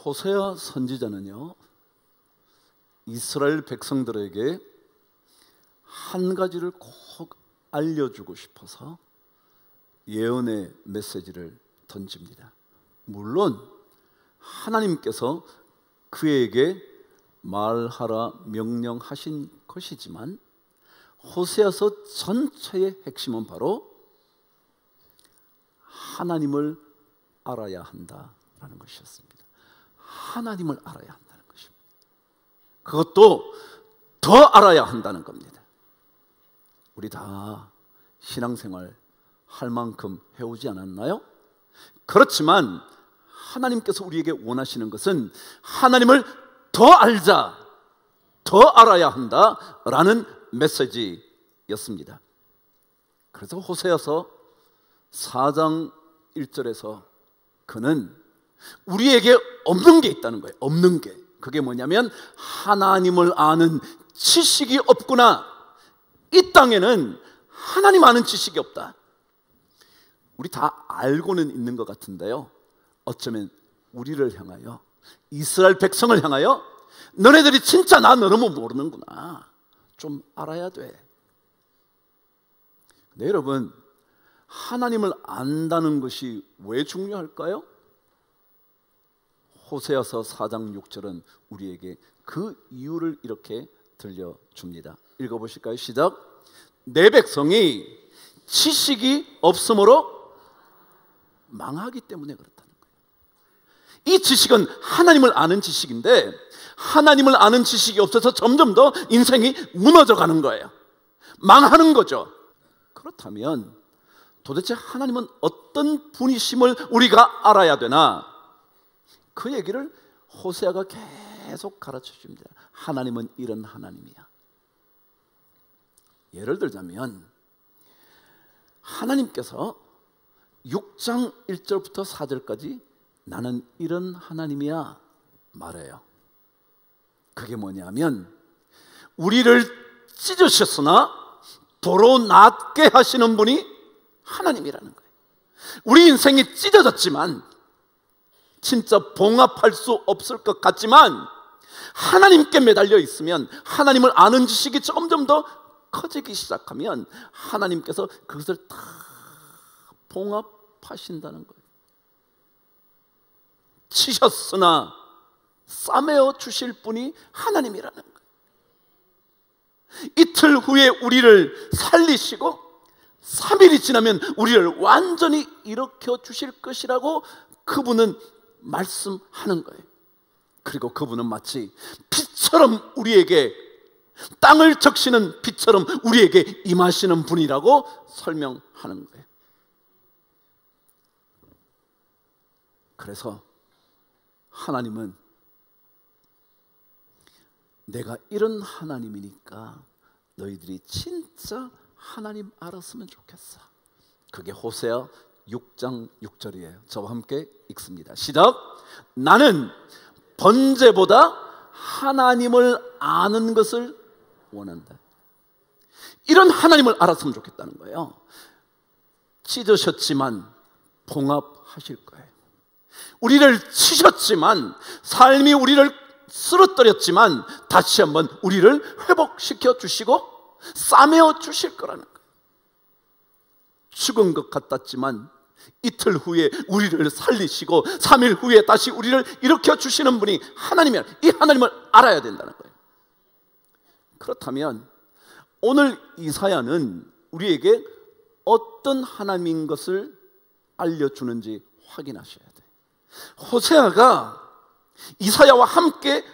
호세아 선지자는요, 이스라엘 백성들에게 한 가지를 꼭 알려주고 싶어서 예언의 메시지를 던집니다. 물론 하나님께서 그에게 말하라 명령하신 것이지만 호세아서 전체의 핵심은 바로 하나님을 알아야 한다라는 것이었습니다. 하나님을 알아야 한다는 것입니다. 그것도 더 알아야 한다는 겁니다. 우리 다 신앙생활 할 만큼 해오지 않았나요? 그렇지만 하나님께서 우리에게 원하시는 것은 하나님을 더 알자, 더 알아야 한다라는 메시지였습니다. 그래서 호세아서 4장 1절에서 그는 우리에게 없는 게 있다는 거예요. 없는 게. 그게 뭐냐면 하나님을 아는 지식이 없구나. 이 땅에는 하나님 아는 지식이 없다. 우리 다 알고는 있는 것 같은데요, 어쩌면 우리를 향하여, 이스라엘 백성을 향하여 너네들이 진짜 나 너무 모르는구나, 좀 알아야 돼. 네, 여러분, 하나님을 안다는 것이 왜 중요할까요? 호세아서 4장 6절은 우리에게 그 이유를 이렇게 들려줍니다. 읽어보실까요? 시작. 내 백성이 지식이 없으므로 망하기 때문에 그렇다는 거예요. 이 지식은 하나님을 아는 지식인데 하나님을 아는 지식이 없어서 점점 더 인생이 무너져 가는 거예요. 망하는 거죠. 그렇다면 도대체 하나님은 어떤 분이심을 우리가 알아야 되나? 그 얘기를 호세아가 계속 가르쳐 줍니다. 하나님은 이런 하나님이야. 예를 들자면 하나님께서 6장 1절부터 4절까지 나는 이런 하나님이야 말해요. 그게 뭐냐면 우리를 찢으셨으나 도로 낫게 하시는 분이 하나님이라는 거예요. 우리 인생이 찢어졌지만, 진짜 봉합할 수 없을 것 같지만 하나님께 매달려 있으면, 하나님을 아는 지식이 점점 더 커지기 시작하면 하나님께서 그것을 다 봉합하신다는 거예요. 치셨으나 싸매어 주실 분이 하나님이라는 거예요. 이틀 후에 우리를 살리시고 3일이 지나면 우리를 완전히 일으켜 주실 것이라고 그분은 말씀하는 거예요. 그리고 그분은 마치 빛처럼 우리에게, 땅을 적시는 빛처럼 우리에게 임하시는 분이라고 설명하는 거예요. 그래서 하나님은 내가 이런 하나님이니까 너희들이 진짜 하나님 알았으면 좋겠어. 그게 호세아 6장 6절이에요. 저와 함께 읽습니다. 시작. 나는 번제보다 하나님을 아는 것을 원한다. 이런 하나님을 알았으면 좋겠다는 거예요. 찢으셨지만 봉합하실 거예요. 우리를 치셨지만, 삶이 우리를 쓰러뜨렸지만 다시 한번 우리를 회복시켜 주시고 싸매어 주실 거라는 거예요. 죽은 것 같았지만 이틀 후에 우리를 살리시고 3일 후에 다시 우리를 일으켜 주시는 분이 하나님이야. 이 하나님을 알아야 된다는 거예요. 그렇다면 오늘 이사야는 우리에게 어떤 하나님인 것을 알려주는지 확인하셔야 돼요. 호세아가 이사야와 함께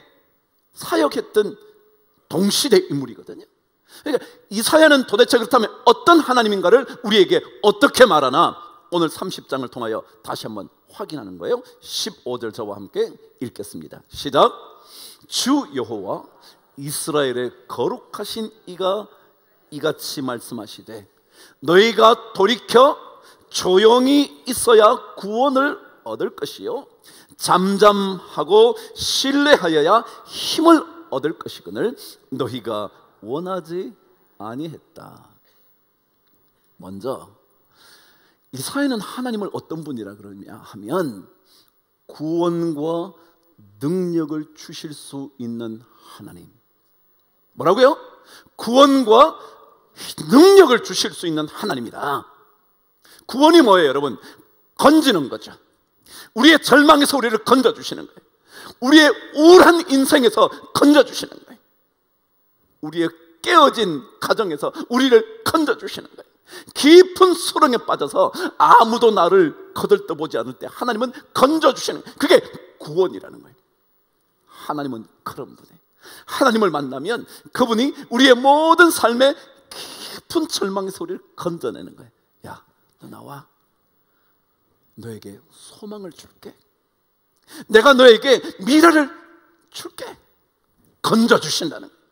사역했던 동시대 인물이거든요. 그러니까 이사야는 도대체 그렇다면 어떤 하나님인가를 우리에게 어떻게 말하나, 오늘 30장을 통하여 다시 한번 확인하는 거예요. 15절 저와 함께 읽겠습니다. 시작. 주 여호와 이스라엘의 거룩하신 이가 이같이 말씀하시되 너희가 돌이켜 조용히 있어야 구원을 얻을 것이요 잠잠하고 신뢰하여야 힘을 얻을 것이거늘 너희가 원하지 아니했다. 먼저 이사야는 하나님을 어떤 분이라 그러냐 하면 구원과 능력을 주실 수 있는 하나님. 뭐라고요? 구원과 능력을 주실 수 있는 하나님이다. 구원이 뭐예요, 여러분? 건지는 거죠. 우리의 절망에서 우리를 건져주시는 거예요. 우리의 우울한 인생에서 건져주시는 거예요. 우리의 깨어진 가정에서 우리를 건져주시는 거예요. 깊은 수렁에 빠져서 아무도 나를 거들떠보지 않을 때 하나님은 건져주시는 거예요. 그게 구원이라는 거예요. 하나님은 그런 분이에요. 하나님을 만나면 그분이 우리의 모든 삶의 깊은 절망에서 우리를 건져내는 거예요. 야, 너 나와. 너에게 소망을 줄게. 내가 너에게 미래를 줄게. 건져주신다는 거예요.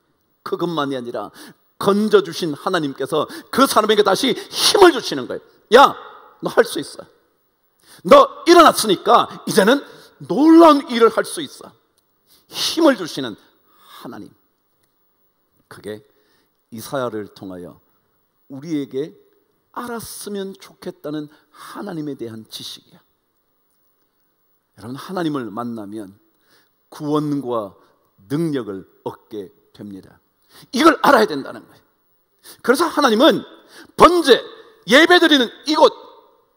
그것만이 아니라 건져주신 하나님께서 그 사람에게 다시 힘을 주시는 거예요. 야, 너 할 수 있어. 너 일어났으니까 이제는 놀라운 일을 할 수 있어. 힘을 주시는 하나님. 그게 이사야를 통하여 우리에게 알았으면 좋겠다는 하나님에 대한 지식이야. 여러분, 하나님을 만나면 구원과 능력을 얻게 됩니다. 이걸 알아야 된다는 거예요. 그래서 하나님은 번제, 예배드리는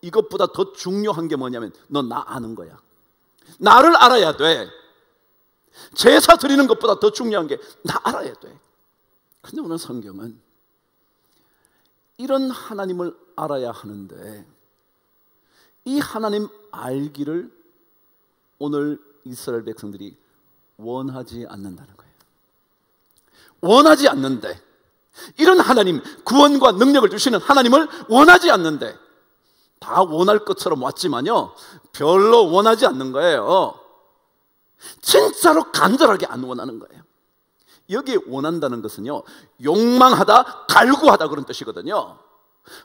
이것보다 더 중요한 게 뭐냐면 너 나 아는 거야. 나를 알아야 돼. 제사 드리는 것보다 더 중요한 게 나 알아야 돼. 근데 오늘 성경은 이런 하나님을 알아야 하는데 이 하나님 알기를 오늘 이스라엘 백성들이 원하지 않는다는 거예요. 원하지 않는데, 이런 하나님, 구원과 능력을 주시는 하나님을 원하지 않는데, 다 원할 것처럼 왔지만요, 별로 원하지 않는 거예요. 진짜로 간절하게 안 원하는 거예요. 여기에 원한다는 것은요, 욕망하다, 갈구하다 그런 뜻이거든요.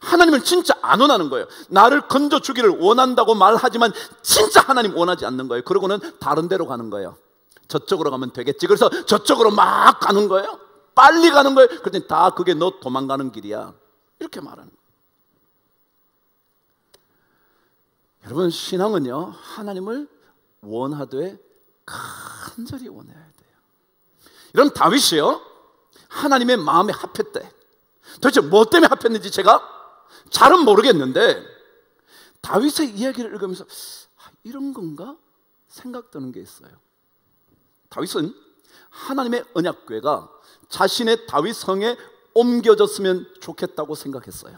하나님을 진짜 안 원하는 거예요. 나를 건져주기를 원한다고 말하지만 진짜 하나님 원하지 않는 거예요. 그러고는 다른 데로 가는 거예요. 저쪽으로 가면 되겠지. 그래서 저쪽으로 막 가는 거예요. 빨리 가는 거예요. 그랬더니 다 그게 너 도망가는 길이야. 이렇게 말하는 거예요. 여러분, 신앙은요, 하나님을 원하되 간절히 원해야 돼요. 이런 다윗이요, 하나님의 마음에 합했대. 도대체 뭐 때문에 합했는지 제가 잘은 모르겠는데 다윗의 이야기를 읽으면서 이런 건가 생각드는 게 있어요. 다윗은 하나님의 언약궤가 자신의 다윗 성에 옮겨졌으면 좋겠다고 생각했어요.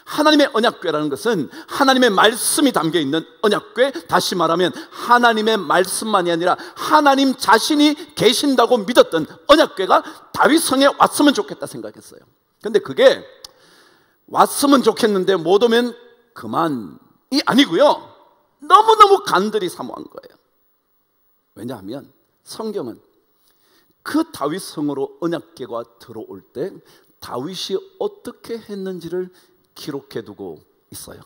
하나님의 언약궤라는 것은 하나님의 말씀이 담겨있는 언약궤, 다시 말하면 하나님의 말씀만이 아니라 하나님 자신이 계신다고 믿었던 언약궤가 다윗 성에 왔으면 좋겠다 생각했어요. 근데 그게 왔으면 좋겠는데 못 오면 그만이 아니고요, 너무너무 간절히 사모한 거예요. 왜냐하면 성경은 그 다윗 성으로 언약궤가 들어올 때 다윗이 어떻게 했는지를 기록해 두고 있어요.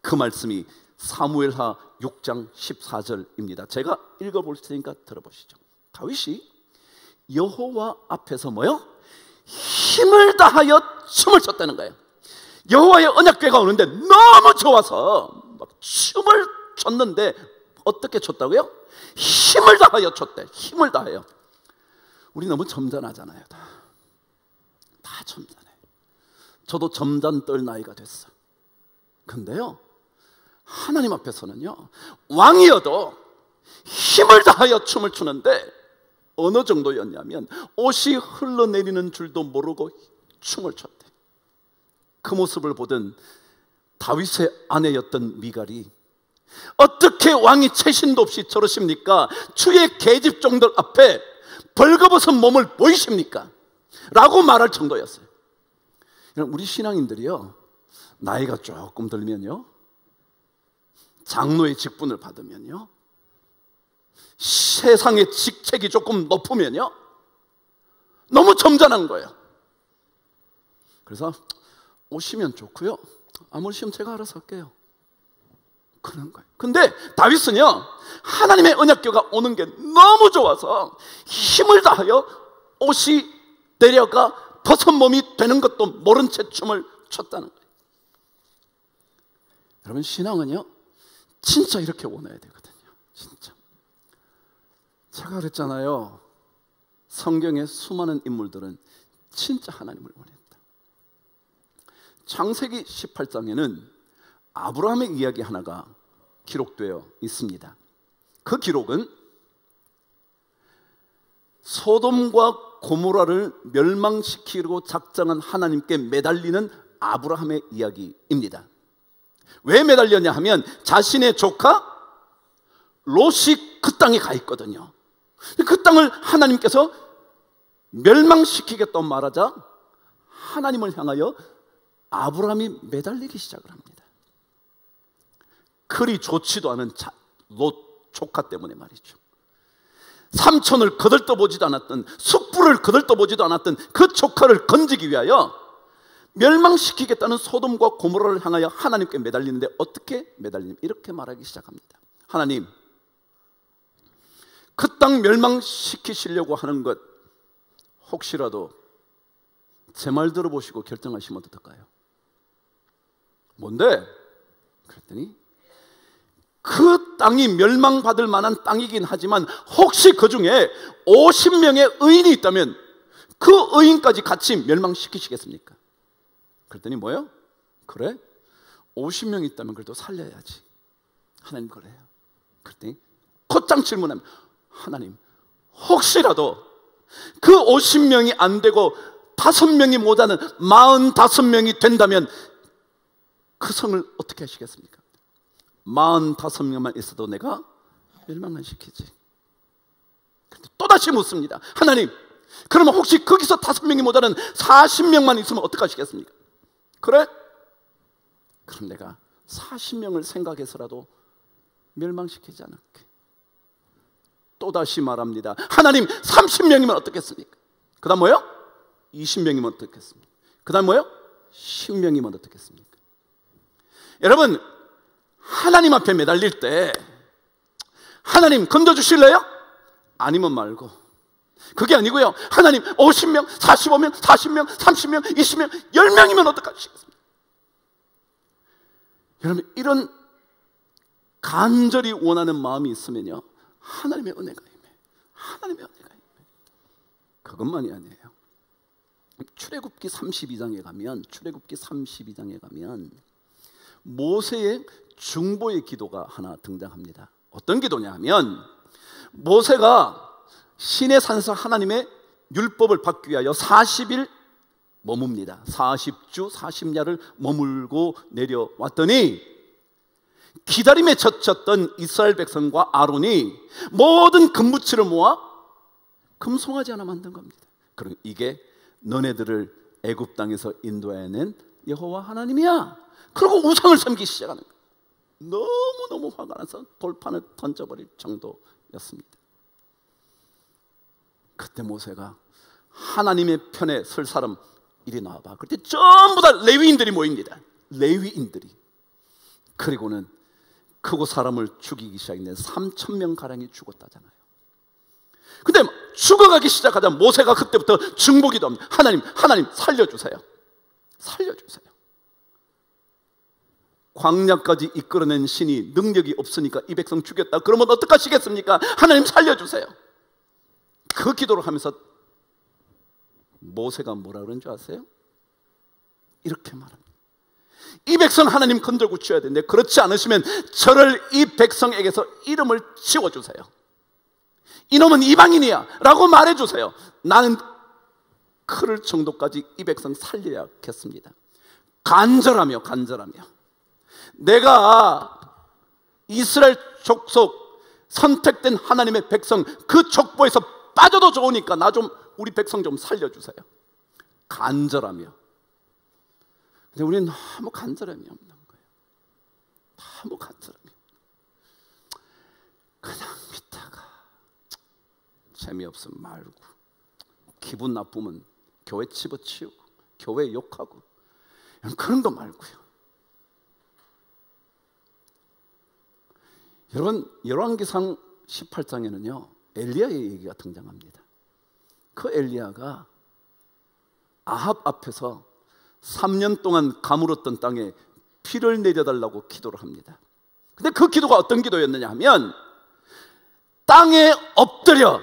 그 말씀이 사무엘하 6장 14절입니다. 제가 읽어볼 테니까 들어보시죠. 다윗이 여호와 앞에서 뭐요? 힘을 다하여 춤을 췄다는 거예요. 여호와의 언약궤가 오는데 너무 좋아서 막 춤을 췄는데 어떻게 췄다고요? 힘을 다하여 췄대. 힘을 다하여. 우리 너무 점잖하잖아요. 다 점잖해. 저도 점잖 떨 나이가 됐어. 근데요, 하나님 앞에서는요, 왕이어도 힘을 다하여 춤을 추는데 어느 정도였냐면 옷이 흘러내리는 줄도 모르고 춤을 췄대. 그 모습을 보던 다윗의 아내였던 미갈이 어떻게 왕이 채신도 없이 저러십니까? 주의 계집종들 앞에 벌거벗은 몸을 보이십니까? 라고 말할 정도였어요. 우리 신앙인들이요, 나이가 조금 들면요, 장로의 직분을 받으면요, 세상의 직책이 조금 높으면요, 너무 점잖은 거예요. 그래서 오시면 좋고요, 안 오시면 제가 알아서 할게요. 그런 거예요. 근데 다윗은요, 하나님의 언약궤가 오는 게 너무 좋아서 힘을 다하여 옷이 내려가 벗은 몸이 되는 것도 모른 채 춤을 췄다는 거예요. 여러분, 신앙은요, 진짜 이렇게 원해야 되거든요. 진짜. 제가 그랬잖아요. 성경의 수많은 인물들은 진짜 하나님을 원했다. 창세기 18장에는 아브라함의 이야기 하나가 기록되어 있습니다. 그 기록은 소돔과 고모라를 멸망시키려고 작정한 하나님께 매달리는 아브라함의 이야기입니다. 왜 매달렸냐 하면 자신의 조카 롯이 그 땅에 가 있거든요. 그 땅을 하나님께서 멸망시키겠다고 말하자 하나님을 향하여 아브라함이 매달리기 시작을 합니다. 그리 좋지도 않은 롯 조카 때문에 말이죠. 삼촌을 거들떠보지도 않았던, 숯불을 거들떠보지도 않았던 그 조카를 건지기 위하여 멸망시키겠다는 소돔과 고모라를 향하여 하나님께 매달리는데, 어떻게 매달리냐, 이렇게 말하기 시작합니다. 하나님, 그 땅 멸망시키시려고 하는 것 혹시라도 제 말 들어보시고 결정하시면 어떨까요? 뭔데? 그랬더니 그 땅이 멸망받을 만한 땅이긴 하지만 혹시 그 중에 50명의 의인이 있다면 그 의인까지 같이 멸망시키시겠습니까? 그랬더니 뭐예요? 그래? 50명이 있다면 그래도 살려야지. 하나님 그래요. 그랬더니 곧장 질문하면, 하나님, 혹시라도 그 50명이 안 되고 5명이 모자는 45명이 된다면 그 성을 어떻게 하시겠습니까? 45명만 있어도 내가 멸망만 시키지. 또다시 묻습니다. 하나님, 그러면 혹시 거기서 5명이 모자란 40명만 있으면 어떻게 하시겠습니까? 그래? 그럼 내가 40명을 생각해서라도 멸망시키지 않을게. 또다시 말합니다. 하나님, 30명이면 어떻겠습니까? 그 다음 뭐요? 20명이면 어떻겠습니까? 그 다음 뭐요? 10명이면 어떻겠습니까? 여러분, 하나님 앞에 매달릴 때 하나님 건져주실래요? 아니면 말고. 그게 아니고요, 하나님 50명, 45명, 40명, 30명, 20명, 10명이면 어떡하시겠습니까? 여러분, 이런 간절히 원하는 마음이 있으면요, 하나님의 은혜가 임해. 하나님의 은혜가 임해. 그것만이 아니에요. 출애굽기 32장에 가면 모세의 중보의 기도가 하나 등장합니다. 어떤 기도냐 하면, 모세가 시내 산에서 하나님의 율법을 받기 위하여 40일 머뭅니다. 40주 40야를 머물고 내려왔더니 기다림에 젖혔던 이스라엘 백성과 아론이 모든 금붙이를 모아 금송아지 하나 만든 겁니다. 그럼 이게 너네들을 애굽 땅에서 인도해낸 여호와 하나님이야. 그리고 우상을 섬기기 시작하는 거예요. 너무너무 화가 나서 돌판을 던져버릴 정도였습니다. 그때 모세가 하나님의 편에 설 사람 이리 나와봐. 그때 전부 다 레위인들이 모입니다. 레위인들이. 그리고는 크고 사람을 죽이기 시작했는데 3,000명 가량이 죽었다잖아요. 근데 죽어가기 시작하자 모세가 그때부터 중보기도 합니다. 하나님 살려주세요. 살려주세요. 광야까지 이끌어낸 신이 능력이 없으니까 이 백성 죽였다. 그러면 어떡하시겠습니까? 하나님 살려주세요. 그 기도를 하면서 모세가 뭐라 그런 줄 아세요? 이렇게 말합니다. 이 백성 하나님 건져 고쳐야 되는데 그렇지 않으시면 저를 이 백성에게서 이름을 지워주세요. 이놈은 이방인이야 라고 말해주세요. 나는 그럴 정도까지 이 백성 살려야겠습니다. 간절하며 내가 이스라엘 족속 선택된 하나님의 백성 그 족보에서 빠져도 좋으니까 우리 백성 좀 살려주세요. 간절하며. 근데 우리는 너무 간절함이 없는 거예요. 너무 간절함이. 그냥 믿다가 재미없으면 말고, 기분 나쁘면 교회 집어치우고, 교회 욕하고, 그런 거 말고요. 여러분, 열왕기상 18장에는요 엘리야의 얘기가 등장합니다. 그 엘리야가 아합 앞에서 3년 동안 가물었던 땅에 피를 내려달라고 기도를 합니다. 근데 그 기도가 어떤 기도였느냐 하면, 땅에 엎드려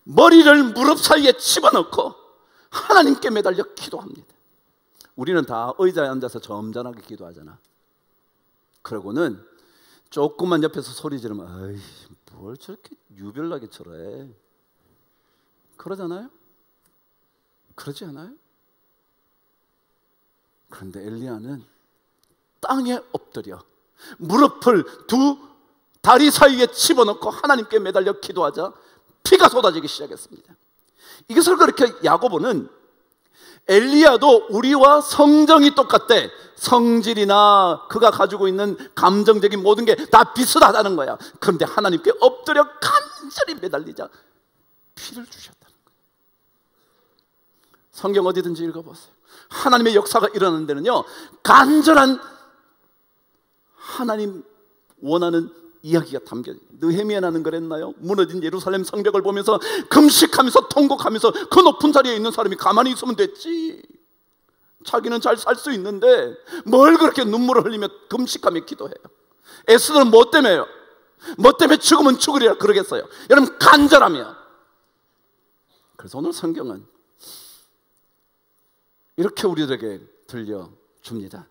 머리를 무릎 사이에 집어넣고 하나님께 매달려 기도합니다. 우리는 다 의자에 앉아서 점잖하게 기도하잖아. 그러고는 조금만 옆에서 소리 지르면 아이 뭘 저렇게 유별나게 저래, 그러잖아요? 그러지 않아요? 그런데 엘리야는 땅에 엎드려 무릎을 두 다리 사이에 집어넣고 하나님께 매달려 기도하자 피가 쏟아지기 시작했습니다. 이것을 그렇게 야고보는 엘리야도 우리와 성정이 똑같대. 성질이나 그가 가지고 있는 감정적인 모든 게 다 비슷하다는 거야. 그런데 하나님께 엎드려 간절히 매달리자 피를 주셨다는 거예요. 성경 어디든지 읽어보세요. 하나님의 역사가 일어나는 데는요, 간절한 하나님 원하는 이야기가 담겨요. 느헤미야는 그랬나요? 무너진 예루살렘 성벽을 보면서 금식하면서 통곡하면서 그 높은 자리에 있는 사람이 가만히 있으면 됐지. 자기는 잘 살 수 있는데 뭘 그렇게 눈물을 흘리며 금식하며 기도해요? 에스더는 뭐 때문에요? 뭐 때문에 죽으면 죽으리라 그러겠어요? 여러분, 간절하며. 그래서 오늘 성경은 이렇게 우리들에게 들려줍니다.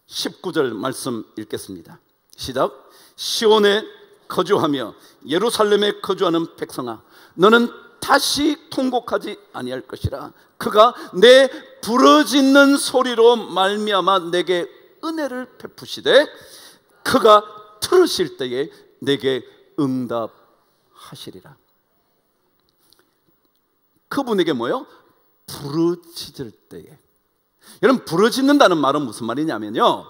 19절 말씀 읽겠습니다. 시작. 시온에 거주하며 예루살렘에 거주하는 백성아, 너는 다시 통곡하지 아니할 것이라. 그가 내 부르짖는 소리로 말미암아 내게 은혜를 베푸시되 그가 들으실 때에 내게 응답하시리라. 그분에게 뭐요? 부르짖을 때에. 여러분, 부르짖는다는 말은 무슨 말이냐면요,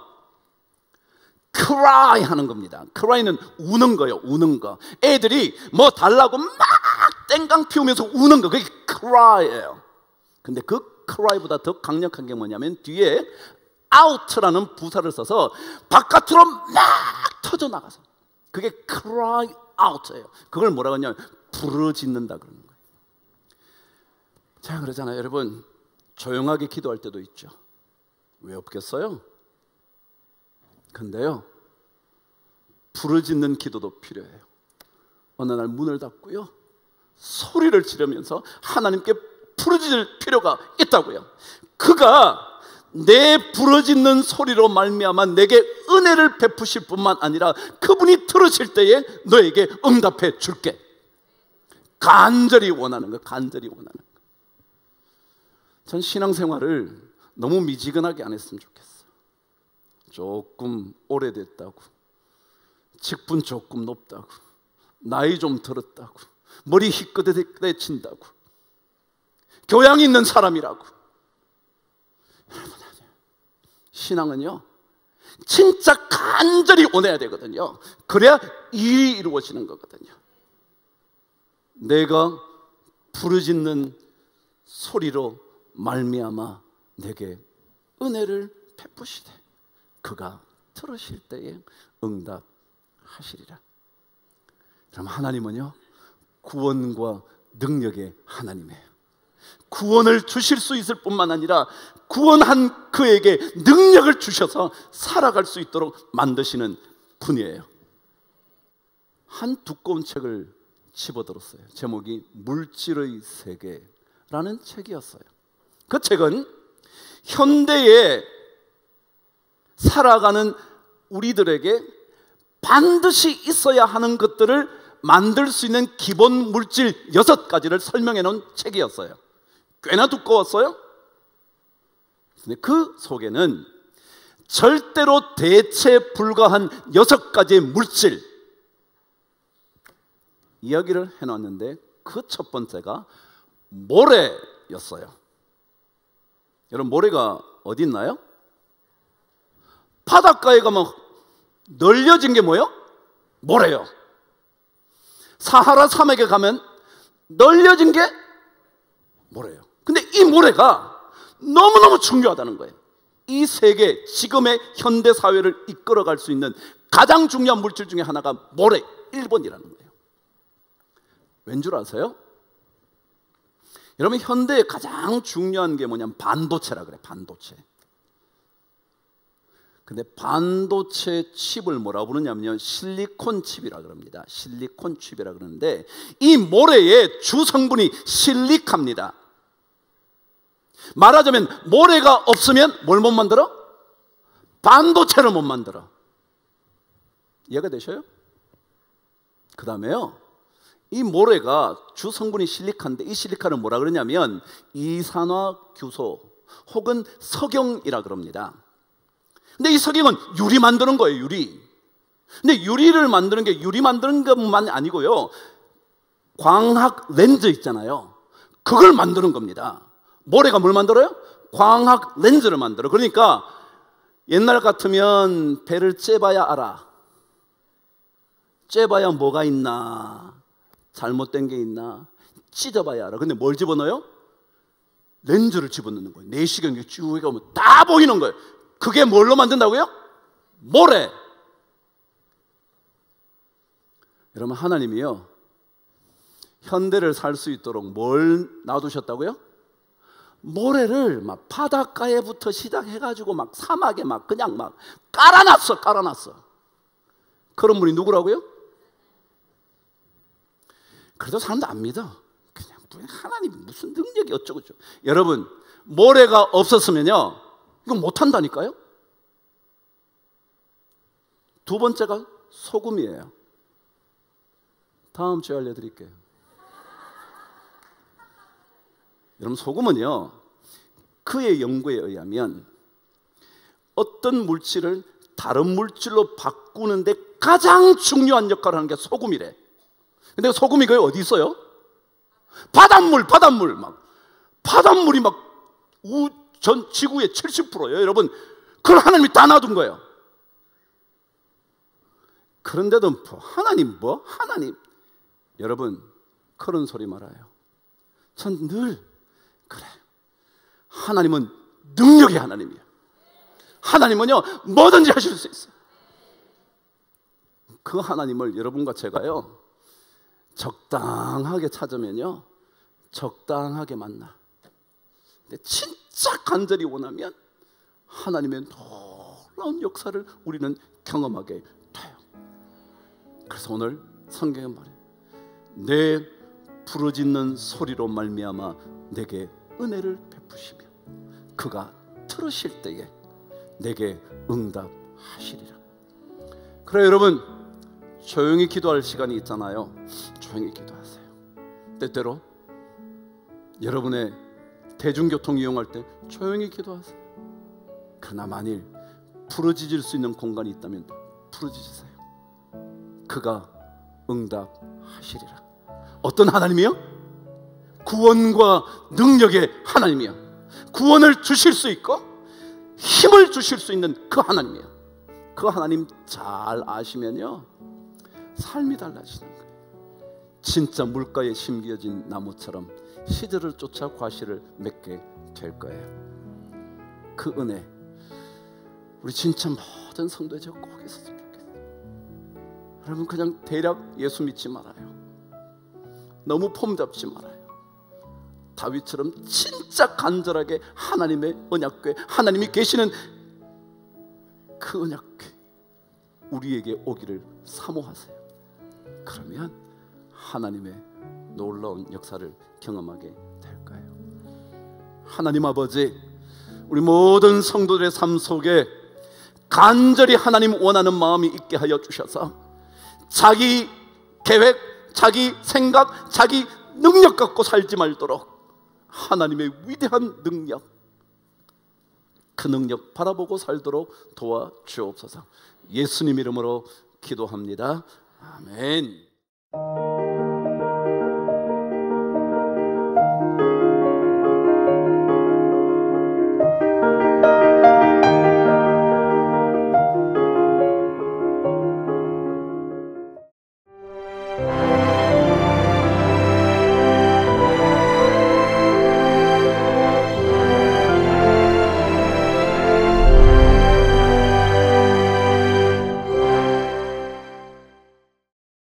cry 하는 겁니다. cry는 우는 거예요. 우는 거. 애들이 뭐 달라고 막 땡강 피우면서 우는 거, 그게 cry예요. 근데 그 cry보다 더 강력한 게 뭐냐면 뒤에 out라는 부사를 써서 바깥으로 막 터져나가서, 그게 cry out예요. 그걸 뭐라고 하냐면 부르짖는다 그러는 거예요. 자, 그러잖아요. 여러분, 조용하게 기도할 때도 있죠. 왜 없겠어요? 근데요, 부르짖는 기도도 필요해요. 어느 날 문을 닫고요, 소리를 지르면서 하나님께 부르짖을 필요가 있다고요. 그가 내 부르짖는 소리로 말미암아 내게 은혜를 베푸실 뿐만 아니라 그분이 들으실 때에 너에게 응답해 줄게. 간절히 원하는 거, 간절히 원하는 거. 전 신앙생활을 너무 미지근하게 안 했으면 좋겠어요. 조금 오래됐다고, 직분 조금 높다고, 나이 좀 들었다고, 머리 희끗해친다고, 교양이 있는 사람이라고. 여러분, 신앙은요, 진짜 간절히 원해야 되거든요. 그래야 일이 이루어지는 거거든요. 내가 부르짖는 소리로 말미암아 내게 은혜를 베푸시되 그가 들으실 때에 응답하시리라. 그럼 하나님은요, 구원과 능력의 하나님이에요. 구원을 주실 수 있을 뿐만 아니라 구원한 그에게 능력을 주셔서 살아갈 수 있도록 만드시는 분이에요. 한 두꺼운 책을 집어들었어요. 제목이 물질의 세계라는 책이었어요. 그 책은 현대에 살아가는 우리들에게 반드시 있어야 하는 것들을 만들 수 있는 기본 물질 6가지를 설명해 놓은 책이었어요. 꽤나 두꺼웠어요. 근데 그 속에는 절대로 대체 불가한 6가지의 물질 이야기를 해놨는데 그 첫 번째가 모래였어요. 여러분, 모래가 어디 있나요? 바닷가에 가면 널려진 게 뭐예요? 모래요. 사하라 산맥에 가면 널려진 게 모래요. 근데 이 모래가 너무너무 중요하다는 거예요. 이 세계, 지금의 현대 사회를 이끌어갈 수 있는 가장 중요한 물질 중에 하나가 모래 1번이라는 거예요. 왠 줄 아세요? 여러분, 현대에 가장 중요한 게 뭐냐면 반도체라 그래. 반도체. 근데 반도체 칩을 뭐라고 부르냐면요, 실리콘 칩이라 그럽니다. 실리콘 칩이라 그러는데 이 모래의 주 성분이 실리카입니다. 말하자면 모래가 없으면 뭘 못 만들어? 반도체를 못 만들어. 이해가 되셔요? 그 다음에요, 이 모래가 주 성분이 실리카인데 이 실리카는 뭐라 그러냐면 이산화규소 혹은 석영이라 그럽니다. 근데 이 석영은 유리 만드는 거예요, 유리. 근데 유리를 만드는 게 유리 만드는 것만 아니고요, 광학 렌즈 있잖아요, 그걸 만드는 겁니다. 모래가 뭘 만들어요? 광학 렌즈를 만들어. 그러니까 옛날 같으면 배를 째봐야 알아. 째봐야 뭐가 있나, 잘못된 게 있나, 찢어봐야 알아. 근데 뭘 집어넣어요? 렌즈를 집어넣는 거예요. 내시경이 쭉 가면 다 보이는 거예요. 그게 뭘로 만든다고요? 모래. 여러분, 하나님이요, 현대를 살 수 있도록 뭘 놔두셨다고요? 모래를 막 바닷가에부터 시작해가지고 막 사막에 막 그냥 막 깔아놨어. 그런 분이 누구라고요? 그래도 사람도 안 믿어. 그냥 하나님 무슨 능력이 어쩌고저쩌고. 여러분, 모래가 없었으면요, 이건 못한다니까요. 두 번째가 소금이에요. 다음 주에 알려드릴게요. 여러분, 소금은요, 그의 연구에 의하면 어떤 물질을 다른 물질로 바꾸는데 가장 중요한 역할을 하는 게 소금이래. 근데 소금이 거기 어디 있어요? 바닷물이 막 전 지구의 70%예요, 여러분. 그걸 하나님이 다 놔둔 거예요. 그런데도 하나님 여러분, 그런 소리 말아요. 전 늘 그래, 하나님은 능력의 하나님이에요. 하나님은요, 뭐든지 하실 수 있어요. 그 하나님을 여러분과 제가요, 적당하게 찾으면요, 적당하게 만나. 근데 진짜 간절히 원하면 하나님의 놀라운 역사를 우리는 경험하게 돼요. 그래서 오늘 성경에 말해요. 내 부르짖는 소리로 말미암아 내게 은혜를 베푸시며 그가 들으실 때에 내게 응답하시리라. 그래, 여러분, 조용히 기도할 시간이 있잖아요. 조용히 기도하세요. 때때로 여러분의 대중교통 이용할 때 조용히 기도하세요. 그러나 만일 부르짖을 수 있는 공간이 있다면 부르짖으세요. 그가 응답하시리라. 어떤 하나님이요? 구원과 능력의 하나님이요. 구원을 주실 수 있고 힘을 주실 수 있는 그 하나님이요. 그 하나님 잘 아시면요, 삶이 달라지는 거예요. 진짜 물가에 심겨진 나무처럼 시들을 쫓아 과실을 맺게 될 거예요. 그 은혜 우리 진짜 모든 성도에 꼭 있었으면 좋겠어요. 여러분, 그냥 대략 예수 믿지 말아요. 너무 폼 잡지 말아요. 다윗처럼 진짜 간절하게 하나님의 언약궤, 하나님이 계시는 그 언약궤 우리에게 오기를 사모하세요. 그러면 하나님의 놀라운 역사를 경험하게 될 거예요. 하나님 아버지, 우리 모든 성도들의 삶 속에 간절히 하나님 원하는 마음이 있게 하여 주셔서 자기 계획, 자기 생각, 자기 능력 갖고 살지 말도록 하나님의 위대한 능력, 그 능력 바라보고 살도록 도와주옵소서. 예수님 이름으로 기도합니다. 아멘.